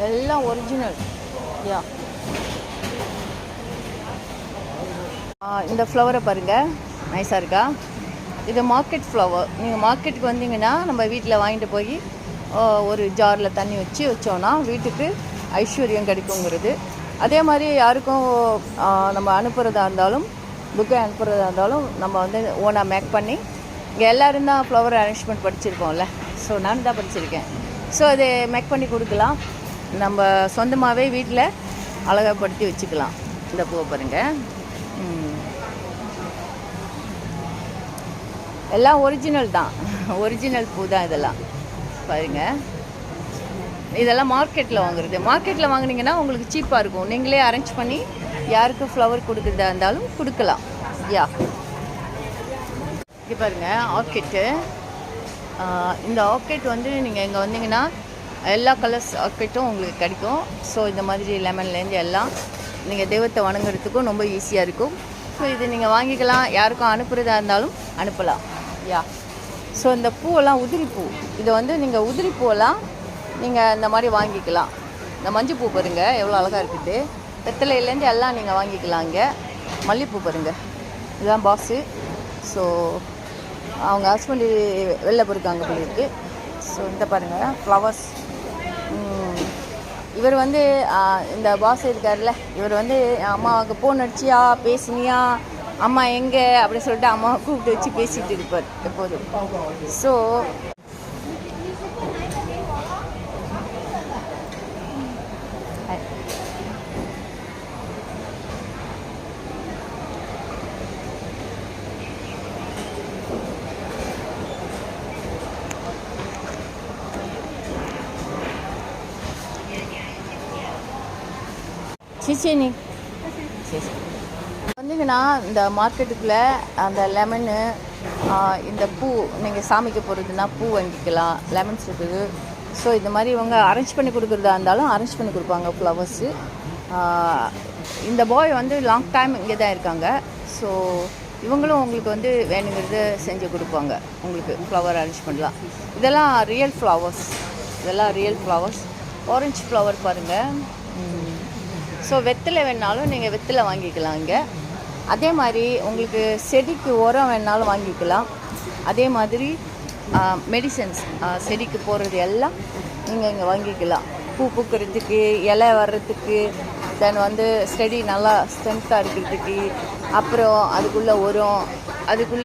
எல்லாம் ஒரிஜினல். யா, இந்த ஃப்ளவரை பாருங்கள், நைஸாக இருக்கா? இது மார்க்கெட் ஃப்ளவர். நீங்கள் மார்க்கெட்டுக்கு வந்தீங்கன்னா நம்ம வீட்டில் வாங்கிட்டு போய் ஒரு ஜாரில் தண்ணி வச்சோன்னா வீட்டுக்கு ஐஸ்வர்யம் கிடைக்குங்கிறது. அதே மாதிரி யாருக்கும் நம்ம அனுப்புகிறதா இருந்தாலும், புக்கை அனுப்புகிறதா இருந்தாலும் நம்ம வந்து ஓனாக மேக் பண்ணி, இங்கே எல்லோரும் தான் ஃப்ளவர் அரேஞ்ச்மெண்ட் படிச்சிருக்கோம்ல, ஸோ நான் தான் படிச்சிருக்கேன். ஸோ அதை மேக் பண்ணி கொடுக்கலாம். நம்ம சொந்தமாகவே வீட்டில் அழகப்படுத்தி வச்சுக்கலாம். இந்த பூவை பாருங்கள், எல்லாம் ஒரிஜினல் தான், ஒரிஜினல் பூ தான் இதெல்லாம் பாருங்கள். இதெல்லாம் மார்க்கெட்டில் வாங்குறது. மார்க்கெட்டில் வாங்கினீங்கன்னா உங்களுக்கு சீப்பாக இருக்கும். நீங்களே அரேஞ்ச் பண்ணி யாருக்கு ஃப்ளவர் கொடுக்குறதா இருந்தாலும் கொடுக்கலாம். யா, இது பாருங்கள் ஆர்கிட்டு. இந்த ஆர்கிட் வந்து நீங்கள் இங்கே வந்தீங்கன்னா எல்லா கலர்ஸ் ஆர்கிட்டும் உங்களுக்கு கிடைக்கும். ஸோ இந்த மாதிரி லெமன்லேருந்து எல்லாம் நீங்கள் தெய்வத்தை வணங்குறதுக்கும் ரொம்ப ஈஸியாக இருக்கும். ஸோ இது நீங்கள் வாங்கிக்கலாம். யாருக்கும் அனுப்புகிறதா இருந்தாலும் அனுப்பலாம். யா, ஸோ இந்த பூவெல்லாம் உதிரி பூ. இதை வந்து நீங்கள் உதிரி பூவெல்லாம் நீங்கள் இந்த மாதிரி வாங்கிக்கலாம். இந்த மஞ்சள் பூ பாருங்கள் எவ்வளோ அழகாக இருக்குது. வெத்தலையிலேருந்து எல்லாம் நீங்கள் வாங்கிக்கலாம். இங்கே மல்லிகைப்பூ பாருங்கள், இதுதான் பாஸு. ஸோ அவங்க ஹஸ்பண்டு வெளில போயிருக்காங்க போல இருக்குது. ஸோ இந்த பாருங்கள் ஃப்ளவர்ஸ். இவர் வந்து இந்த பாஸ் இருக்கார்ல, இவர் வந்து அம்மாவுக்கு ஃபோன் அடிச்சியா, பேசினியா, அம்மா எங்கே அப்படின்னு சொல்லிட்டு அம்மாவை கூப்பிட்டு வச்சு பேசிகிட்டு இருப்பார் எப்போதும். ஸோ சிச்சினி சரி வந்தீங்கன்னா இந்த மார்க்கெட்டுக்குள்ளே அந்த லெமனு, இந்த பூ நீங்கள் சாமிக்கு போகிறதுனா பூ வாங்கிக்கலாம். லெமன்ஸ் இருக்குது. ஸோ இந்த மாதிரி இவங்க அரேஞ்ச் பண்ணி கொடுக்குறதா இருந்தாலும் அரேஞ்ச் பண்ணி கொடுப்பாங்க ஃப்ளவர்ஸு. இந்த பாய் வந்து லாங் டைம் இங்கே தான் இருக்காங்க. ஸோ இவங்களும் உங்களுக்கு வந்து வேணுங்கிறது செஞ்சு கொடுப்பாங்க. உங்களுக்கு ஃப்ளவர் அரேஞ்ச் பண்ணலாம். இதெல்லாம் ரியல் ஃப்ளவர்ஸ். இதெல்லாம் ரியல் ஃப்ளவர்ஸ். ஆரஞ்சு ஃப்ளவர் பாருங்கள். ஸோ வெத்தலை வேணாலும் நீங்கள் வெத்தலை வாங்கிக்கலாம் இங்கே. அதே மாதிரி உங்களுக்கு செடிக்கு உரம் வேணாலும் வாங்கிக்கலாம். அதே மாதிரி மெடிசன்ஸ் செடிக்கு போகிறது எல்லாம் நீங்கள் இங்கே வாங்கிக்கலாம். பூ பூக்கிறதுக்கு, இலை வர்றதுக்கு, தென் வந்து செடி நல்லா ஸ்ட்ரென்த்தாக இருக்கிறதுக்கு, அப்புறம் அதுக்குள்ளே உரம், அதுக்குள்ளே